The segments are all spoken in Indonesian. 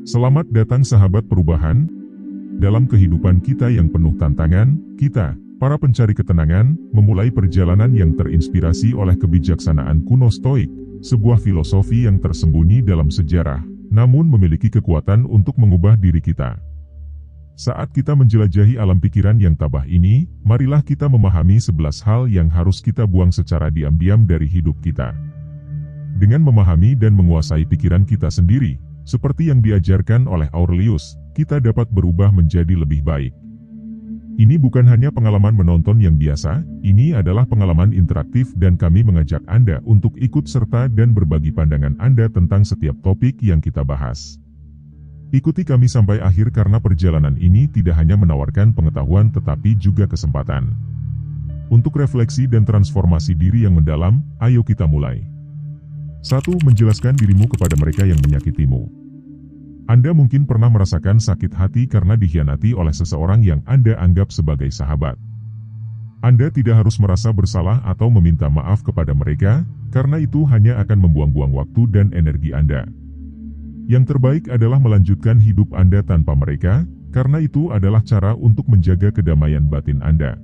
Selamat datang sahabat perubahan. Dalam kehidupan kita yang penuh tantangan, kita, para pencari ketenangan, memulai perjalanan yang terinspirasi oleh kebijaksanaan kuno Stoik, sebuah filosofi yang tersembunyi dalam sejarah, namun memiliki kekuatan untuk mengubah diri kita. Saat kita menjelajahi alam pikiran yang tabah ini, marilah kita memahami 11 hal yang harus kita buang secara diam-diam dari hidup kita. Dengan memahami dan menguasai pikiran kita sendiri, seperti yang diajarkan oleh Aurelius, kita dapat berubah menjadi lebih baik. Ini bukan hanya pengalaman menonton yang biasa, ini adalah pengalaman interaktif dan kami mengajak Anda untuk ikut serta dan berbagi pandangan Anda tentang setiap topik yang kita bahas. Ikuti kami sampai akhir karena perjalanan ini tidak hanya menawarkan pengetahuan tetapi juga kesempatan untuk refleksi dan transformasi diri yang mendalam. Ayo kita mulai. 1. Menjelaskan dirimu kepada mereka yang menyakitimu. Anda mungkin pernah merasakan sakit hati karena dikhianati oleh seseorang yang Anda anggap sebagai sahabat. Anda tidak harus merasa bersalah atau meminta maaf kepada mereka, karena itu hanya akan membuang-buang waktu dan energi Anda. Yang terbaik adalah melanjutkan hidup Anda tanpa mereka, karena itu adalah cara untuk menjaga kedamaian batin Anda.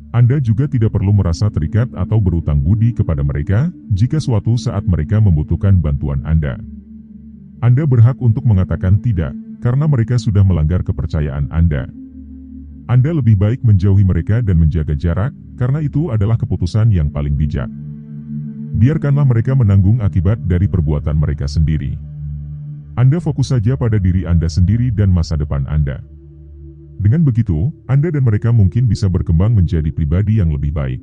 Anda juga tidak perlu merasa terikat atau berutang budi kepada mereka, jika suatu saat mereka membutuhkan bantuan Anda. Anda berhak untuk mengatakan tidak, karena mereka sudah melanggar kepercayaan Anda. Anda lebih baik menjauhi mereka dan menjaga jarak, karena itu adalah keputusan yang paling bijak. Biarkanlah mereka menanggung akibat dari perbuatan mereka sendiri. Anda fokus saja pada diri Anda sendiri dan masa depan Anda. Dengan begitu, Anda dan mereka mungkin bisa berkembang menjadi pribadi yang lebih baik.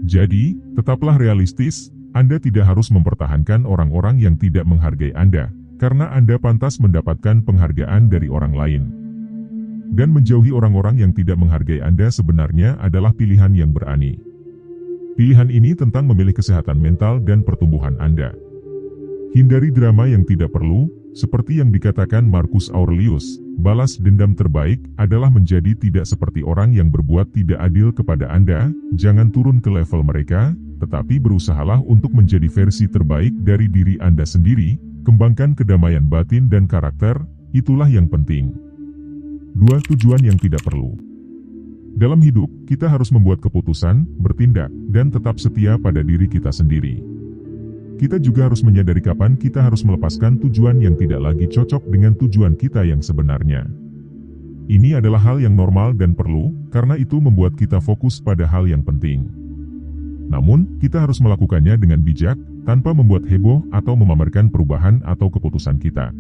Jadi, tetaplah realistis. Anda tidak harus mempertahankan orang-orang yang tidak menghargai Anda, karena Anda pantas mendapatkan penghargaan dari orang lain. Dan menjauhi orang-orang yang tidak menghargai Anda sebenarnya adalah pilihan yang berani. Pilihan ini tentang memilih kesehatan mental dan pertumbuhan Anda. Hindari drama yang tidak perlu, seperti yang dikatakan Marcus Aurelius, balas dendam terbaik adalah menjadi tidak seperti orang yang berbuat tidak adil kepada Anda. Jangan turun ke level mereka, tetapi berusahalah untuk menjadi versi terbaik dari diri Anda sendiri. Kembangkan kedamaian batin dan karakter, itulah yang penting. 2. Tujuan yang tidak perlu. Dalam hidup, kita harus membuat keputusan, bertindak, dan tetap setia pada diri kita sendiri. Kita juga harus menyadari kapan kita harus melepaskan tujuan yang tidak lagi cocok dengan tujuan kita yang sebenarnya. Ini adalah hal yang normal dan perlu, karena itu membuat kita fokus pada hal yang penting. Namun, kita harus melakukannya dengan bijak, tanpa membuat heboh atau memamerkan perubahan atau keputusan kita.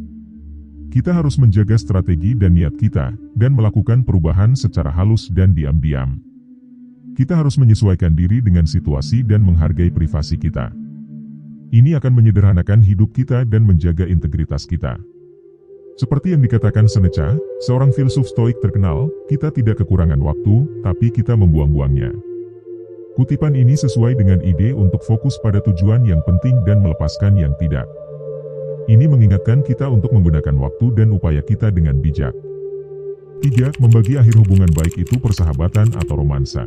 Kita harus menjaga strategi dan niat kita, dan melakukan perubahan secara halus dan diam-diam. Kita harus menyesuaikan diri dengan situasi dan menghargai privasi kita. Ini akan menyederhanakan hidup kita dan menjaga integritas kita. Seperti yang dikatakan Seneca, seorang filsuf Stoik terkenal, kita tidak kekurangan waktu, tapi kita membuang-buangnya. Kutipan ini sesuai dengan ide untuk fokus pada tujuan yang penting dan melepaskan yang tidak. Ini mengingatkan kita untuk menggunakan waktu dan upaya kita dengan bijak. 3. Membagi akhir hubungan baik itu persahabatan atau romansa.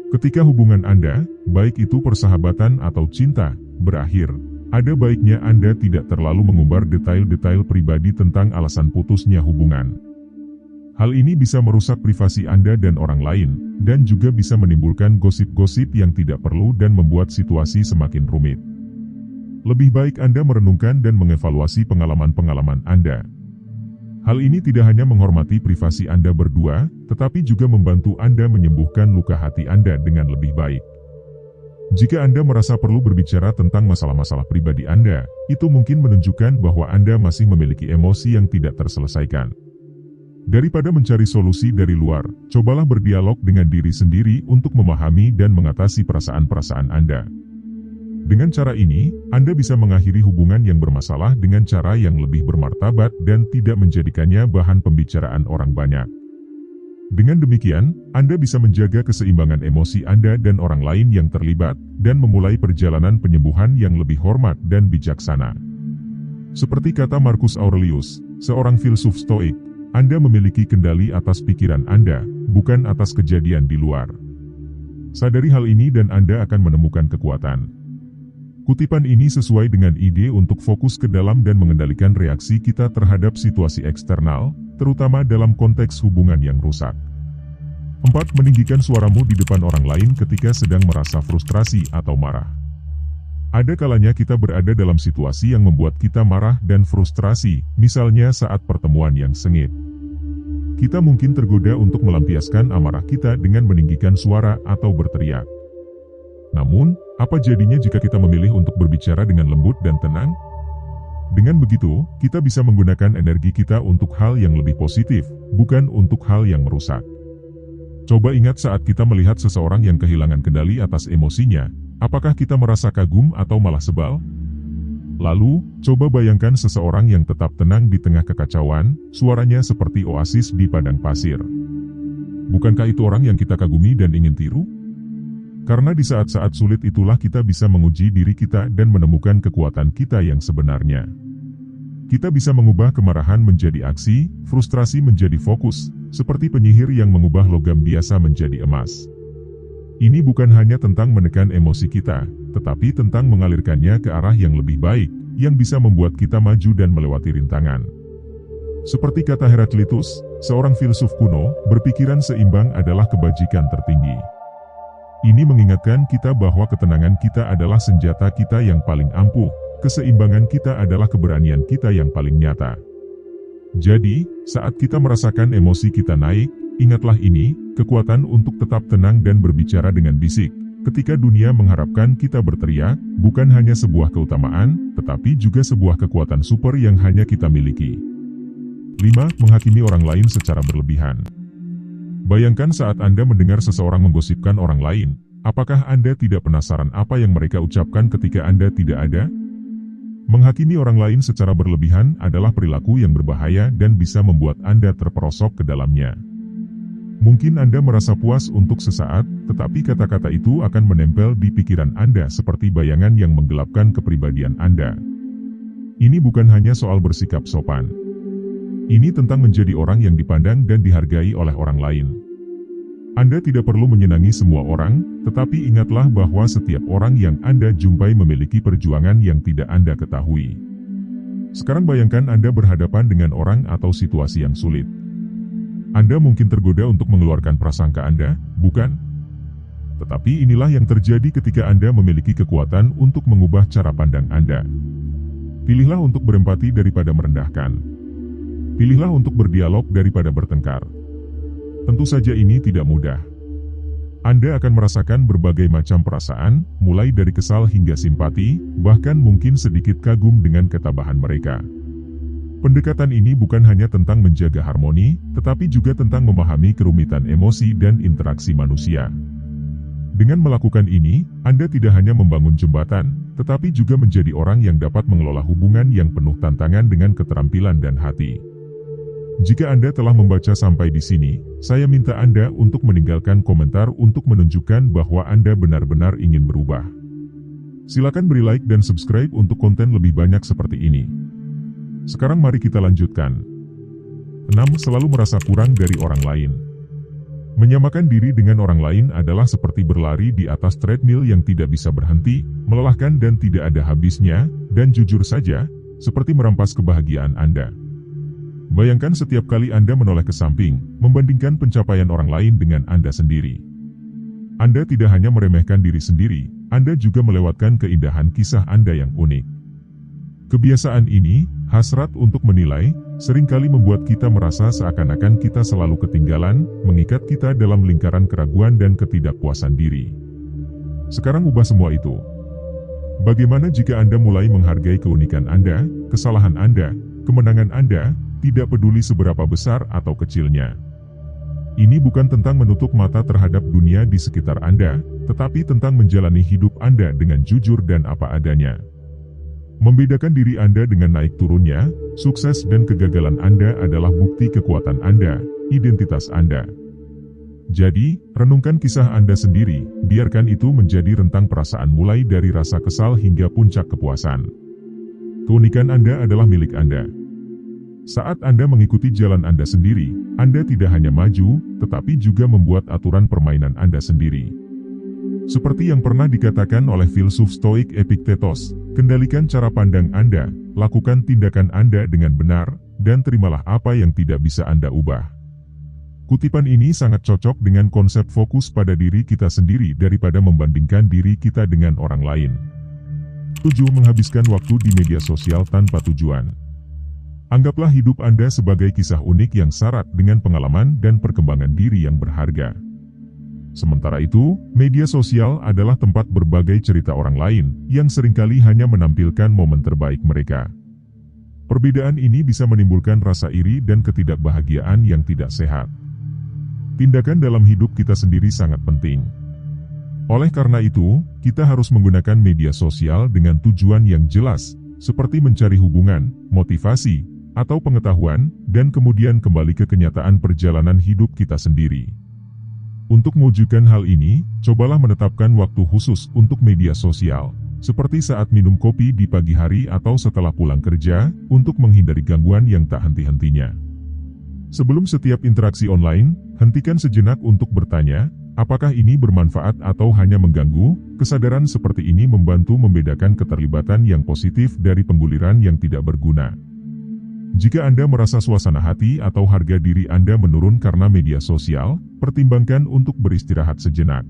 Ketika hubungan Anda, baik itu persahabatan atau cinta, berakhir, ada baiknya Anda tidak terlalu mengumbar detail-detail pribadi tentang alasan putusnya hubungan. Hal ini bisa merusak privasi Anda dan orang lain, dan juga bisa menimbulkan gosip-gosip yang tidak perlu dan membuat situasi semakin rumit. Lebih baik Anda merenungkan dan mengevaluasi pengalaman-pengalaman Anda. Hal ini tidak hanya menghormati privasi Anda berdua, tetapi juga membantu Anda menyembuhkan luka hati Anda dengan lebih baik. Jika Anda merasa perlu berbicara tentang masalah-masalah pribadi Anda, itu mungkin menunjukkan bahwa Anda masih memiliki emosi yang tidak terselesaikan. Daripada mencari solusi dari luar, cobalah berdialog dengan diri sendiri untuk memahami dan mengatasi perasaan-perasaan Anda. Dengan cara ini, Anda bisa mengakhiri hubungan yang bermasalah dengan cara yang lebih bermartabat dan tidak menjadikannya bahan pembicaraan orang banyak. Dengan demikian, Anda bisa menjaga keseimbangan emosi Anda dan orang lain yang terlibat, dan memulai perjalanan penyembuhan yang lebih hormat dan bijaksana. Seperti kata Marcus Aurelius, seorang filsuf Stoik, Anda memiliki kendali atas pikiran Anda, bukan atas kejadian di luar. Sadari hal ini dan Anda akan menemukan kekuatan. Kutipan ini sesuai dengan ide untuk fokus ke dalam dan mengendalikan reaksi kita terhadap situasi eksternal, terutama dalam konteks hubungan yang rusak. 4. Meninggikan suaramu di depan orang lain ketika sedang merasa frustrasi atau marah. Ada kalanya kita berada dalam situasi yang membuat kita marah dan frustrasi, misalnya saat pertemuan yang sengit. Kita mungkin tergoda untuk melampiaskan amarah kita dengan meninggikan suara atau berteriak. Namun, apa jadinya jika kita memilih untuk berbicara dengan lembut dan tenang? Dengan begitu, kita bisa menggunakan energi kita untuk hal yang lebih positif, bukan untuk hal yang merusak. Coba ingat saat kita melihat seseorang yang kehilangan kendali atas emosinya, apakah kita merasa kagum atau malah sebal? Lalu, coba bayangkan seseorang yang tetap tenang di tengah kekacauan, suaranya seperti oasis di padang pasir. Bukankah itu orang yang kita kagumi dan ingin tiru? Karena di saat-saat sulit itulah kita bisa menguji diri kita dan menemukan kekuatan kita yang sebenarnya. Kita bisa mengubah kemarahan menjadi aksi, frustrasi menjadi fokus, seperti penyihir yang mengubah logam biasa menjadi emas. Ini bukan hanya tentang menekan emosi kita, tetapi tentang mengalirkannya ke arah yang lebih baik, yang bisa membuat kita maju dan melewati rintangan. Seperti kata Heraklitus, seorang filsuf kuno, berpikiran seimbang adalah kebajikan tertinggi. Ini mengingatkan kita bahwa ketenangan kita adalah senjata kita yang paling ampuh, keseimbangan kita adalah keberanian kita yang paling nyata. Jadi, saat kita merasakan emosi kita naik, ingatlah ini, kekuatan untuk tetap tenang dan berbicara dengan bisik. Ketika dunia mengharapkan kita berteriak, bukan hanya sebuah keutamaan, tetapi juga sebuah kekuatan super yang hanya kita miliki. 5. Menghakimi orang lain secara berlebihan. Bayangkan saat Anda mendengar seseorang menggosipkan orang lain, apakah Anda tidak penasaran apa yang mereka ucapkan ketika Anda tidak ada? Menghakimi orang lain secara berlebihan adalah perilaku yang berbahaya dan bisa membuat Anda terperosok ke dalamnya. Mungkin Anda merasa puas untuk sesaat, tetapi kata-kata itu akan menempel di pikiran Anda seperti bayangan yang menggelapkan kepribadian Anda. Ini bukan hanya soal bersikap sopan. Ini tentang menjadi orang yang dipandang dan dihargai oleh orang lain. Anda tidak perlu menyenangi semua orang, tetapi ingatlah bahwa setiap orang yang Anda jumpai memiliki perjuangan yang tidak Anda ketahui. Sekarang bayangkan Anda berhadapan dengan orang atau situasi yang sulit. Anda mungkin tergoda untuk mengeluarkan prasangka Anda, bukan? Tetapi inilah yang terjadi ketika Anda memiliki kekuatan untuk mengubah cara pandang Anda. Pilihlah untuk berempati daripada merendahkan. Pilihlah untuk berdialog daripada bertengkar. Tentu saja ini tidak mudah. Anda akan merasakan berbagai macam perasaan, mulai dari kesal hingga simpati, bahkan mungkin sedikit kagum dengan ketabahan mereka. Pendekatan ini bukan hanya tentang menjaga harmoni, tetapi juga tentang memahami kerumitan emosi dan interaksi manusia. Dengan melakukan ini, Anda tidak hanya membangun jembatan, tetapi juga menjadi orang yang dapat mengelola hubungan yang penuh tantangan dengan keterampilan dan hati. Jika Anda telah membaca sampai di sini, saya minta Anda untuk meninggalkan komentar untuk menunjukkan bahwa Anda benar-benar ingin berubah. Silakan beri like dan subscribe untuk konten lebih banyak seperti ini. Sekarang mari kita lanjutkan. 6. Selalu merasa kurang dari orang lain. Menyamakan diri dengan orang lain adalah seperti berlari di atas treadmill yang tidak bisa berhenti, melelahkan dan tidak ada habisnya, dan jujur saja, seperti merampas kebahagiaan Anda. Bayangkan setiap kali Anda menoleh ke samping, membandingkan pencapaian orang lain dengan Anda sendiri. Anda tidak hanya meremehkan diri sendiri, Anda juga melewatkan keindahan kisah Anda yang unik. Kebiasaan ini, hasrat untuk menilai, seringkali membuat kita merasa seakan-akan kita selalu ketinggalan, mengikat kita dalam lingkaran keraguan dan ketidakpuasan diri. Sekarang ubah semua itu. Bagaimana jika Anda mulai menghargai keunikan Anda, kesalahan Anda, kemenangan Anda, tidak peduli seberapa besar atau kecilnya. Ini bukan tentang menutup mata terhadap dunia di sekitar Anda, tetapi tentang menjalani hidup Anda dengan jujur dan apa adanya. Membedakan diri Anda dengan naik turunnya, sukses dan kegagalan Anda adalah bukti kekuatan Anda, identitas Anda. Jadi, renungkan kisah Anda sendiri, biarkan itu menjadi rentang perasaan mulai dari rasa kesal hingga puncak kepuasan. Keunikan Anda adalah milik Anda. Saat Anda mengikuti jalan Anda sendiri, Anda tidak hanya maju, tetapi juga membuat aturan permainan Anda sendiri. Seperti yang pernah dikatakan oleh filsuf Stoik Epictetus, kendalikan cara pandang Anda, lakukan tindakan Anda dengan benar, dan terimalah apa yang tidak bisa Anda ubah. Kutipan ini sangat cocok dengan konsep fokus pada diri kita sendiri daripada membandingkan diri kita dengan orang lain. 7. Menghabiskan waktu di media sosial tanpa tujuan. Anggaplah hidup Anda sebagai kisah unik yang syarat dengan pengalaman dan perkembangan diri yang berharga. Sementara itu, media sosial adalah tempat berbagai cerita orang lain yang seringkali hanya menampilkan momen terbaik mereka. Perbedaan ini bisa menimbulkan rasa iri dan ketidakbahagiaan yang tidak sehat. Tindakan dalam hidup kita sendiri sangat penting. Oleh karena itu, kita harus menggunakan media sosial dengan tujuan yang jelas, seperti mencari hubungan, motivasi, atau pengetahuan, dan kemudian kembali ke kenyataan perjalanan hidup kita sendiri. Untuk mewujudkan hal ini, cobalah menetapkan waktu khusus untuk media sosial, seperti saat minum kopi di pagi hari atau setelah pulang kerja, untuk menghindari gangguan yang tak henti-hentinya. Sebelum setiap interaksi online, hentikan sejenak untuk bertanya, apakah ini bermanfaat atau hanya mengganggu? Kesadaran seperti ini membantu membedakan keterlibatan yang positif dari pengguliran yang tidak berguna. Jika Anda merasa suasana hati atau harga diri Anda menurun karena media sosial, pertimbangkan untuk beristirahat sejenak.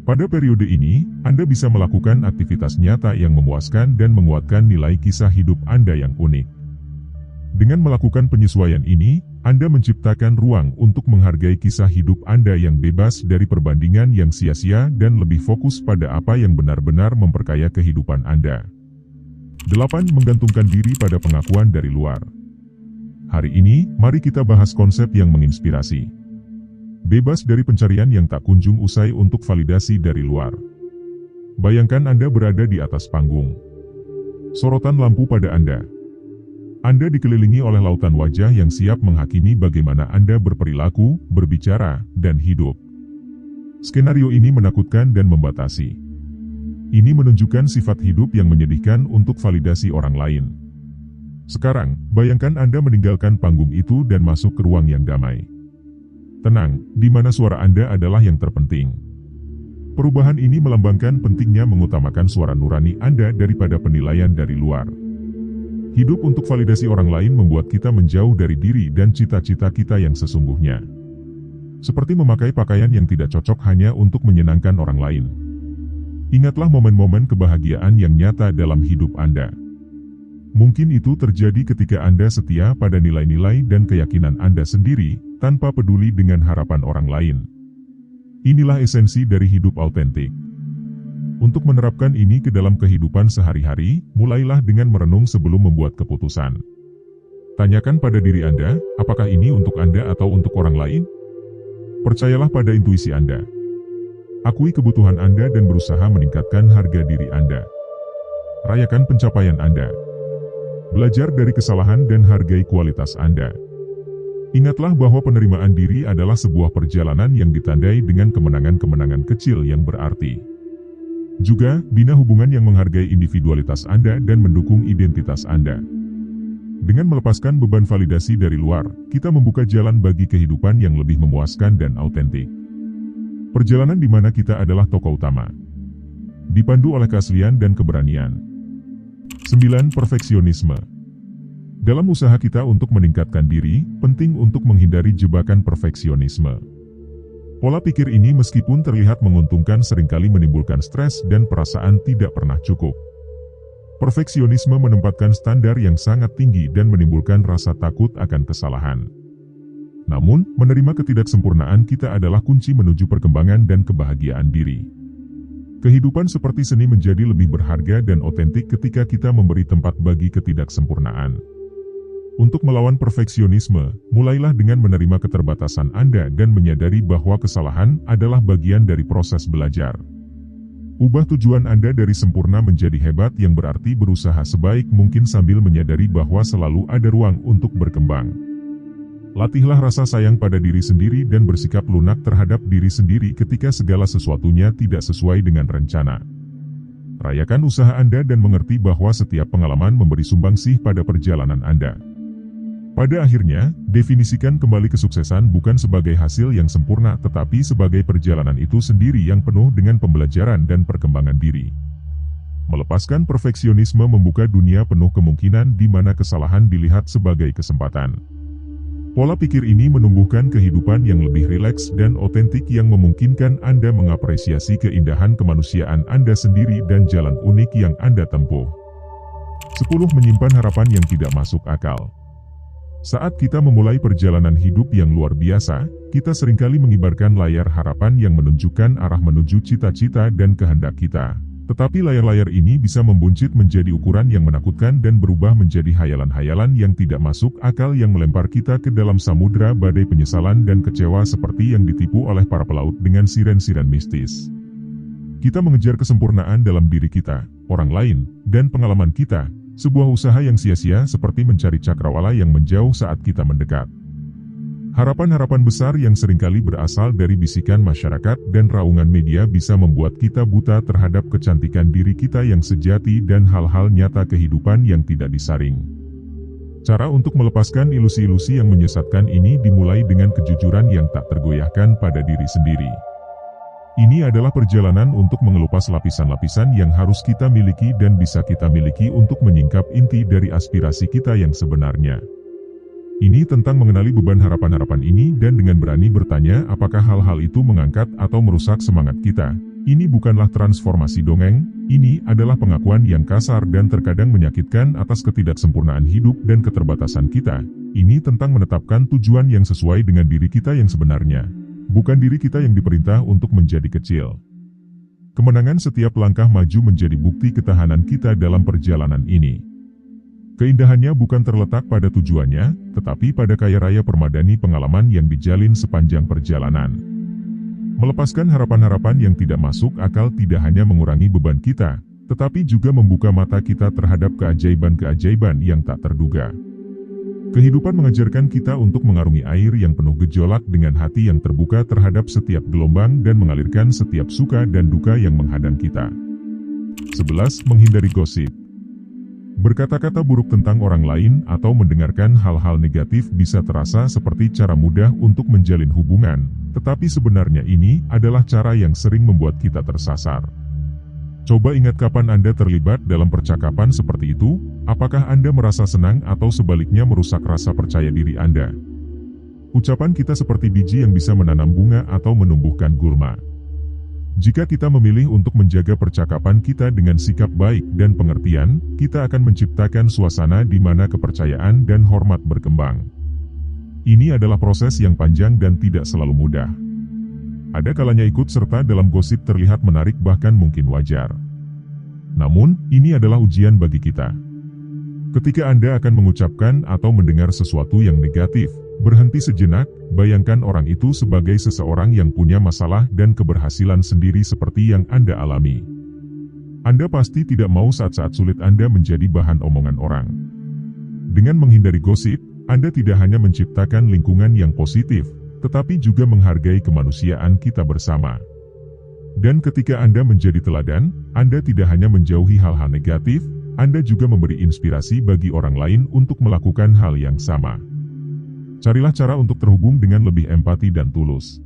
Pada periode ini, Anda bisa melakukan aktivitas nyata yang memuaskan dan menguatkan nilai kisah hidup Anda yang unik. Dengan melakukan penyesuaian ini, Anda menciptakan ruang untuk menghargai kisah hidup Anda yang bebas dari perbandingan yang sia-sia dan lebih fokus pada apa yang benar-benar memperkaya kehidupan Anda. 8. Menggantungkan diri pada pengakuan dari luar. Hari ini, mari kita bahas konsep yang menginspirasi. Bebas dari pencarian yang tak kunjung usai untuk validasi dari luar. Bayangkan Anda berada di atas panggung. Sorotan lampu pada Anda. Anda dikelilingi oleh lautan wajah yang siap menghakimi bagaimana Anda berperilaku, berbicara, dan hidup. Skenario ini menakutkan dan membatasi. Ini menunjukkan sifat hidup yang menyedihkan untuk validasi orang lain. Sekarang, bayangkan Anda meninggalkan panggung itu dan masuk ke ruang yang damai. Tenang, di mana suara Anda adalah yang terpenting. Perubahan ini melambangkan pentingnya mengutamakan suara nurani Anda daripada penilaian dari luar. Hidup untuk validasi orang lain membuat kita menjauh dari diri dan cita-cita kita yang sesungguhnya. Seperti memakai pakaian yang tidak cocok hanya untuk menyenangkan orang lain. Ingatlah momen-momen kebahagiaan yang nyata dalam hidup Anda. Mungkin itu terjadi ketika Anda setia pada nilai-nilai dan keyakinan Anda sendiri, tanpa peduli dengan harapan orang lain. Inilah esensi dari hidup autentik. Untuk menerapkan ini ke dalam kehidupan sehari-hari, mulailah dengan merenung sebelum membuat keputusan. Tanyakan pada diri Anda, apakah ini untuk Anda atau untuk orang lain? Percayalah pada intuisi Anda. Akui kebutuhan Anda dan berusaha meningkatkan harga diri Anda. Rayakan pencapaian Anda. Belajar dari kesalahan dan hargai kualitas Anda. Ingatlah bahwa penerimaan diri adalah sebuah perjalanan yang ditandai dengan kemenangan-kemenangan kecil yang berarti. Juga, bina hubungan yang menghargai individualitas Anda dan mendukung identitas Anda. Dengan melepaskan beban validasi dari luar, kita membuka jalan bagi kehidupan yang lebih memuaskan dan autentik. Perjalanan di mana kita adalah tokoh utama. Dipandu oleh keaslian dan keberanian. 9. Perfeksionisme. Dalam usaha kita untuk meningkatkan diri, penting untuk menghindari jebakan perfeksionisme. Pola pikir ini meskipun terlihat menguntungkan seringkali menimbulkan stres dan perasaan tidak pernah cukup. Perfeksionisme menempatkan standar yang sangat tinggi dan menimbulkan rasa takut akan kesalahan. Namun, menerima ketidaksempurnaan kita adalah kunci menuju perkembangan dan kebahagiaan diri. Kehidupan seperti seni menjadi lebih berharga dan otentik ketika kita memberi tempat bagi ketidaksempurnaan. Untuk melawan perfeksionisme, mulailah dengan menerima keterbatasan Anda dan menyadari bahwa kesalahan adalah bagian dari proses belajar. Ubah tujuan Anda dari sempurna menjadi hebat yang berarti berusaha sebaik mungkin sambil menyadari bahwa selalu ada ruang untuk berkembang. Latihlah rasa sayang pada diri sendiri dan bersikap lunak terhadap diri sendiri ketika segala sesuatunya tidak sesuai dengan rencana. Rayakan usaha Anda dan mengerti bahwa setiap pengalaman memberi sumbangsih pada perjalanan Anda. Pada akhirnya, definisikan kembali kesuksesan bukan sebagai hasil yang sempurna tetapi sebagai perjalanan itu sendiri yang penuh dengan pembelajaran dan perkembangan diri. Melepaskan perfeksionisme membuka dunia penuh kemungkinan di mana kesalahan dilihat sebagai kesempatan. Pola pikir ini menumbuhkan kehidupan yang lebih rileks dan otentik yang memungkinkan Anda mengapresiasi keindahan kemanusiaan Anda sendiri dan jalan unik yang Anda tempuh. 10. Menyimpan harapan yang tidak masuk akal. Saat kita memulai perjalanan hidup yang luar biasa, kita seringkali mengibarkan layar harapan yang menunjukkan arah menuju cita-cita dan kehendak kita. Tetapi layar-layar ini bisa membuncit menjadi ukuran yang menakutkan dan berubah menjadi hayalan-hayalan yang tidak masuk akal yang melempar kita ke dalam samudera badai penyesalan dan kecewa seperti yang ditipu oleh para pelaut dengan siren-siren mistis. Kita mengejar kesempurnaan dalam diri kita, orang lain, dan pengalaman kita. Sebuah usaha yang sia-sia seperti mencari cakrawala yang menjauh saat kita mendekat. Harapan-harapan besar yang seringkali berasal dari bisikan masyarakat dan raungan media bisa membuat kita buta terhadap kecantikan diri kita yang sejati dan hal-hal nyata kehidupan yang tidak disaring. Cara untuk melepaskan ilusi-ilusi yang menyesatkan ini dimulai dengan kejujuran yang tak tergoyahkan pada diri sendiri. Ini adalah perjalanan untuk mengelupas lapisan-lapisan yang harus kita miliki dan bisa kita miliki untuk menyingkap inti dari aspirasi kita yang sebenarnya. Ini tentang mengenali beban harapan-harapan ini dan dengan berani bertanya apakah hal-hal itu mengangkat atau merusak semangat kita. Ini bukanlah transformasi dongeng, ini adalah pengakuan yang kasar dan terkadang menyakitkan atas ketidaksempurnaan hidup dan keterbatasan kita. Ini tentang menetapkan tujuan yang sesuai dengan diri kita yang sebenarnya. Bukan diri kita yang diperintah untuk menjadi kecil. Kemenangan setiap langkah maju menjadi bukti ketahanan kita dalam perjalanan ini. Keindahannya bukan terletak pada tujuannya, tetapi pada kaya raya permadani pengalaman yang dijalin sepanjang perjalanan. Melepaskan harapan-harapan yang tidak masuk akal tidak hanya mengurangi beban kita, tetapi juga membuka mata kita terhadap keajaiban-keajaiban yang tak terduga. Kehidupan mengajarkan kita untuk mengarungi air yang penuh gejolak dengan hati yang terbuka terhadap setiap gelombang dan mengalirkan setiap suka dan duka yang menghadang kita. 11. Menghindari gosip. Berkata-kata buruk tentang orang lain atau mendengarkan hal-hal negatif bisa terasa seperti cara mudah untuk menjalin hubungan, tetapi sebenarnya ini adalah cara yang sering membuat kita tersasar. Coba ingat kapan Anda terlibat dalam percakapan seperti itu, apakah Anda merasa senang atau sebaliknya merusak rasa percaya diri Anda? Ucapan kita seperti biji yang bisa menanam bunga atau menumbuhkan gulma. Jika kita memilih untuk menjaga percakapan kita dengan sikap baik dan pengertian, kita akan menciptakan suasana di mana kepercayaan dan hormat berkembang. Ini adalah proses yang panjang dan tidak selalu mudah. Ada kalanya ikut serta dalam gosip terlihat menarik bahkan mungkin wajar. Namun, ini adalah ujian bagi kita. Ketika Anda akan mengucapkan atau mendengar sesuatu yang negatif, berhenti sejenak, bayangkan orang itu sebagai seseorang yang punya masalah dan keberhasilan sendiri seperti yang Anda alami. Anda pasti tidak mau saat-saat sulit Anda menjadi bahan omongan orang. Dengan menghindari gosip, Anda tidak hanya menciptakan lingkungan yang positif, tetapi juga menghargai kemanusiaan kita bersama. Dan ketika Anda menjadi teladan, Anda tidak hanya menjauhi hal-hal negatif, Anda juga memberi inspirasi bagi orang lain untuk melakukan hal yang sama. Carilah cara untuk terhubung dengan lebih empati dan tulus.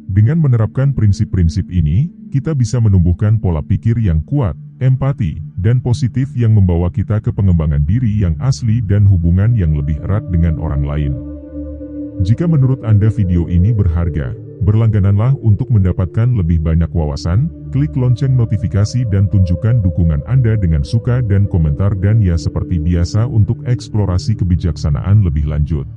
Dengan menerapkan prinsip-prinsip ini, kita bisa menumbuhkan pola pikir yang kuat, empati, dan positif yang membawa kita ke pengembangan diri yang asli dan hubungan yang lebih erat dengan orang lain. Jika menurut Anda video ini berharga, berlanggananlah untuk mendapatkan lebih banyak wawasan, klik lonceng notifikasi dan tunjukkan dukungan Anda dengan suka dan komentar dan ya seperti biasa untuk eksplorasi kebijaksanaan lebih lanjut.